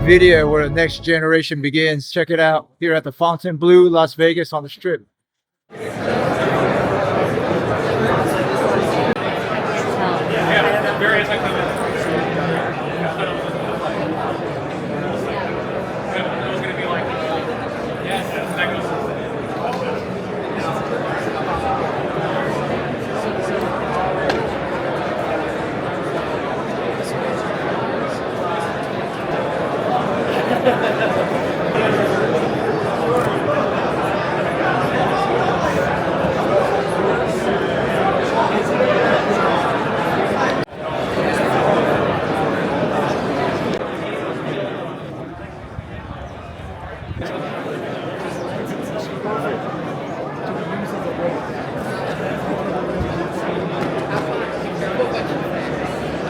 NVIDIA, where the next generation begins. Check it out here at the Fontainebleau Las Vegas on the Strip.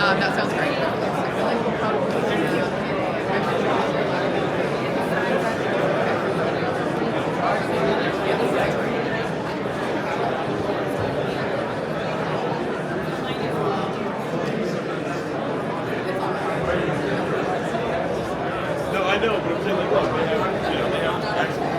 That sounds great. No, I know, but I'm saying like, look, they have access.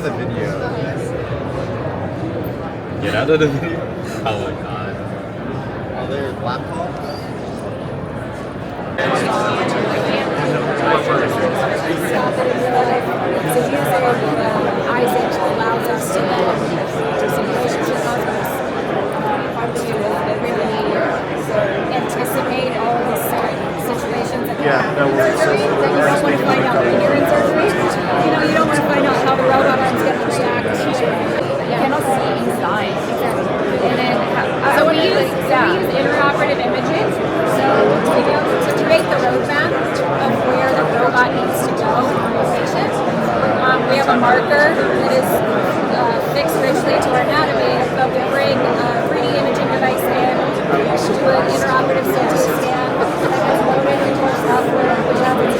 The video. Get out of the video. Oh my god. Are there laptops? So using Isaac allows us to do simulations with others to really anticipate all of these situations that happen in surgery that you don't want to find out when you're in surgery. You know, you don't want to find out how the robot arm's going to react. You cannot see inside. And then so we use intraoperative imaging to make the roadmap of where the robot needs to go on the patient. We have a marker that is fixed virtually to our anatomy, but we bring a 3D imaging device in, do an intraoperative CT scan, and it's loaded into our software, which happens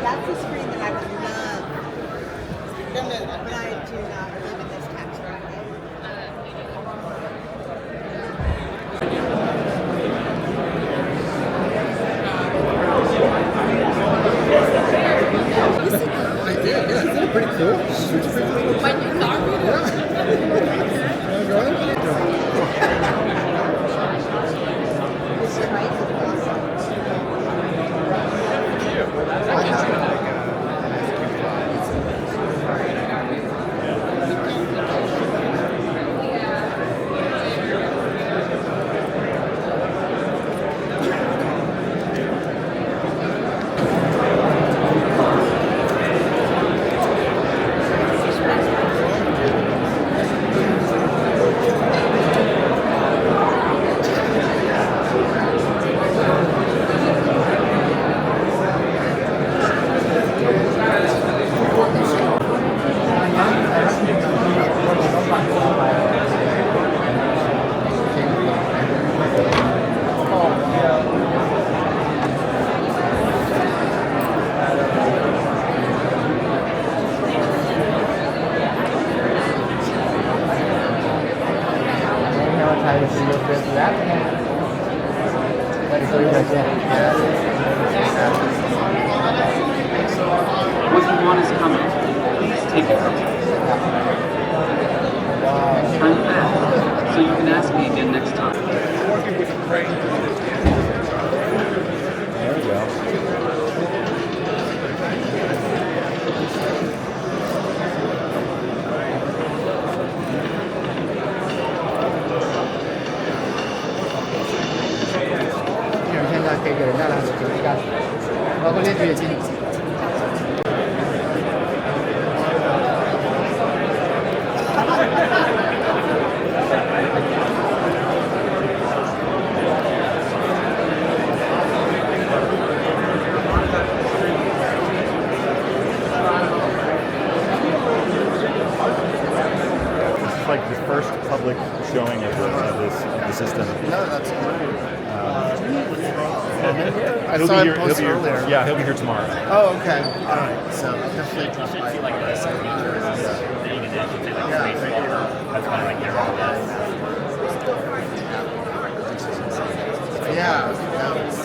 That's the screen that I would love, but I do not live in this tax bracket. I did, yeah. Isn't it pretty cool? It's pretty cool. When you car coming. Take care. I'm back, so you can ask me again next time. Working with a crane. There we go. This is like the first public showing of the system. No, that's great. I He'll saw be him here. He'll post be here. earlier. Yeah, he'll be here tomorrow. Oh, okay. All right. So definitely drop by. Yeah, that was.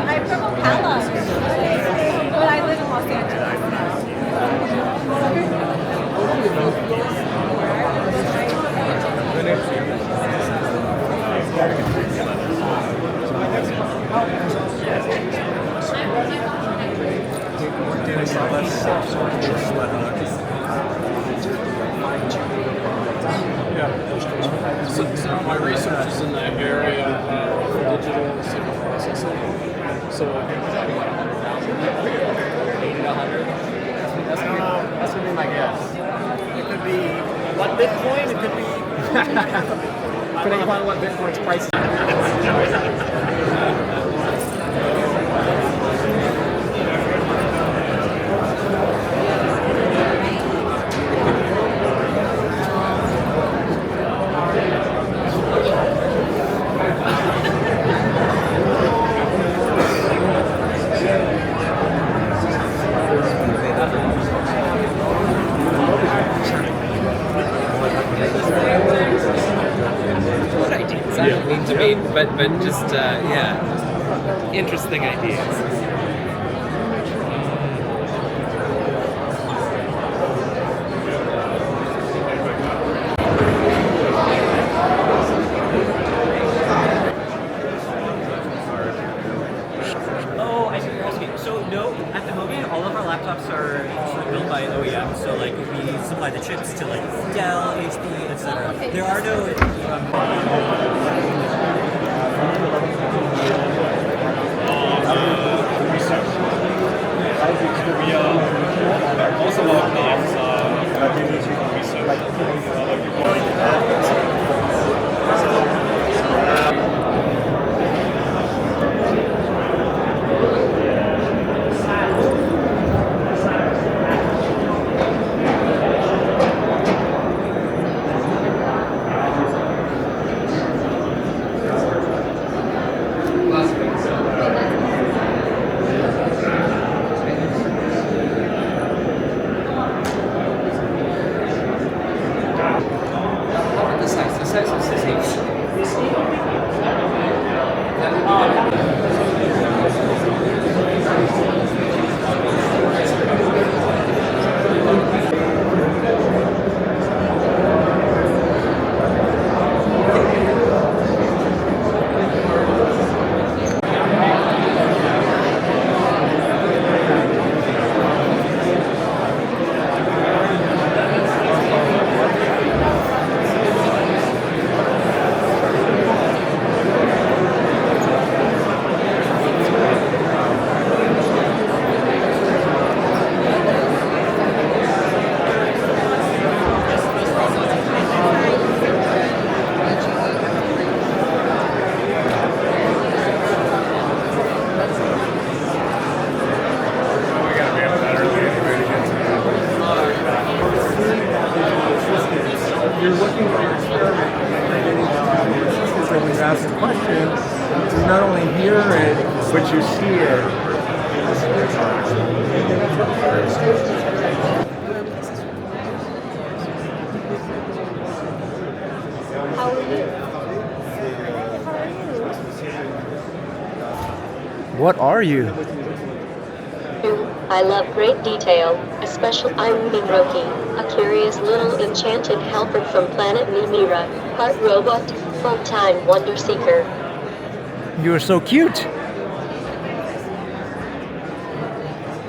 I'm from Ocala, but I live in Los Angeles So my research is in the area of digital signal processing. So That's gonna be my guess. It could be what Bitcoin. It could be depending upon what Bitcoin's price is. I don't mean to be, but just yeah, interesting ideas. Oh, I see what you're asking. So no, at the moment, all of our laptops are sort of built by OEM. So like we supply the chips to like Dell, HP, etc. There are no. most of our clients research. but you see it. How are you? What are you? I love great detail, especially I'm Roki, a curious little enchanted helper from planet Mimira, part robot, full-time wonder seeker. You're so cute.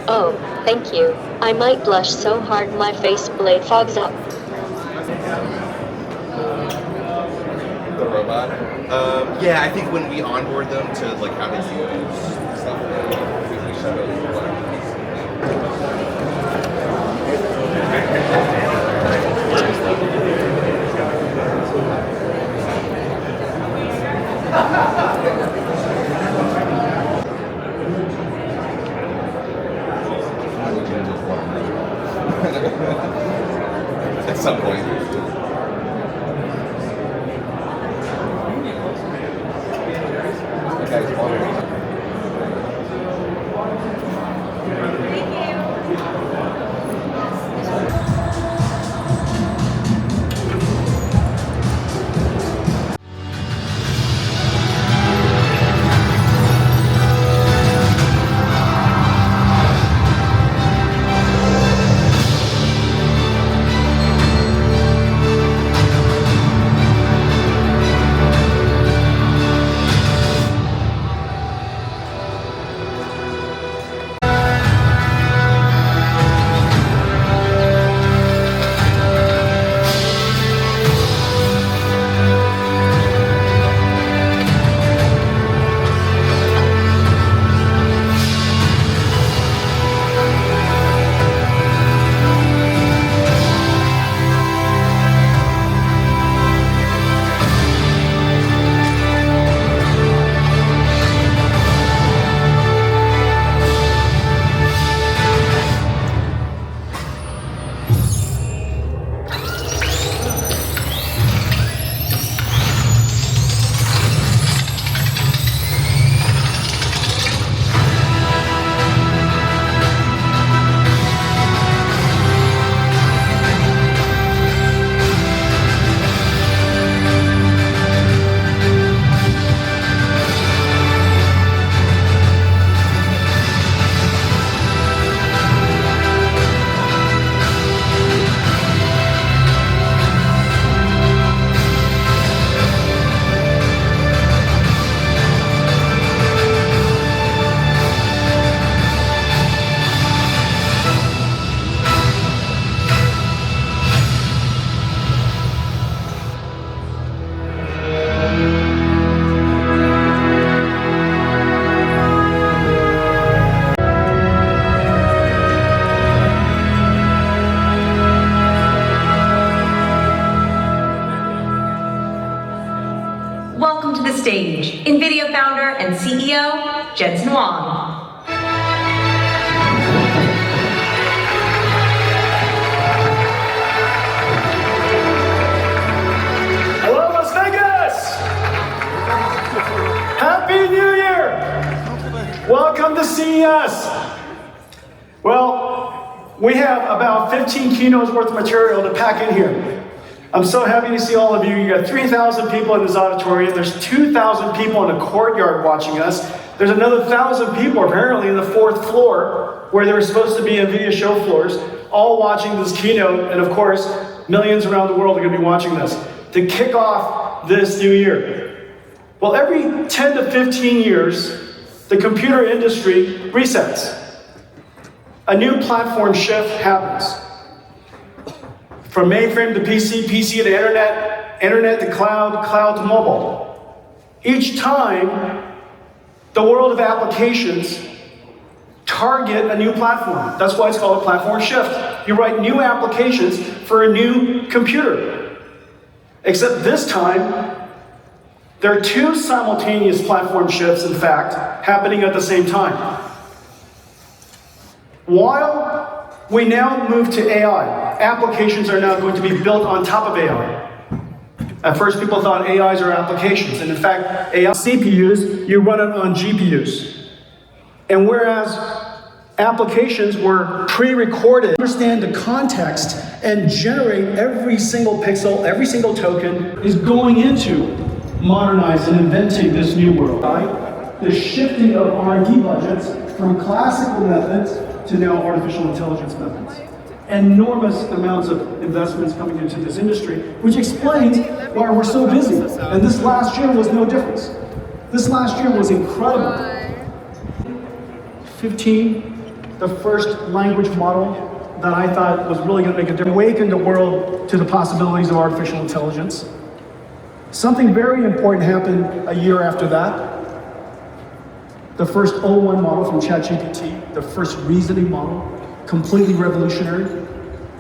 Oh, thank you. I might blush so hard my face blade fogs up. The robot. Yeah, I think when we onboard them to like how to use stuff, we show them. At some point. Welcome to the stage, NVIDIA founder and CEO, Jensen Huang. Hello, Las Vegas! Happy New Year! Welcome to CES. Well, we have about 15 keynotes worth of material to pack in here. I'm so happy to see all of you. You got 3,000 people in this auditorium. There's 2,000 people in the courtyard watching us. There's another 1,000 people apparently in the 4th floor where there were supposed to be NVIDIA show floors, all watching this keynote. And of course, millions around the world are going to be watching this to kick off this new year. Well, every 10 to 15 years, the computer industry resets. A new platform shift happens. From mainframe to PC, PC to internet, internet to cloud, cloud to mobile. Each time, the world of applications target a new platform. That's why it's called a platform shift. You write new applications for a new computer. Except this time, there are two simultaneous platform shifts, in fact, happening at the same time. While we now move to AI, applications are now going to be built on top of AI. At first, people thought AIs are applications, and in fact, AI CPUs, you run it on GPUs. And whereas applications were pre-recorded, understand the context and generate every single pixel, every single token is going into modernizing and inventing this new world. Right? The shifting of R&D budgets from classical methods to now artificial intelligence methods. Enormous amounts of investments coming into this industry, which explains why we're so busy. And this last year was no difference. This last year was incredible. 15, the first language model that I thought was really going to make a difference, awakened the world to the possibilities of artificial intelligence. Something very important happened a year after that. The first O1 model from ChatGPT, the first reasoning model, completely revolutionary.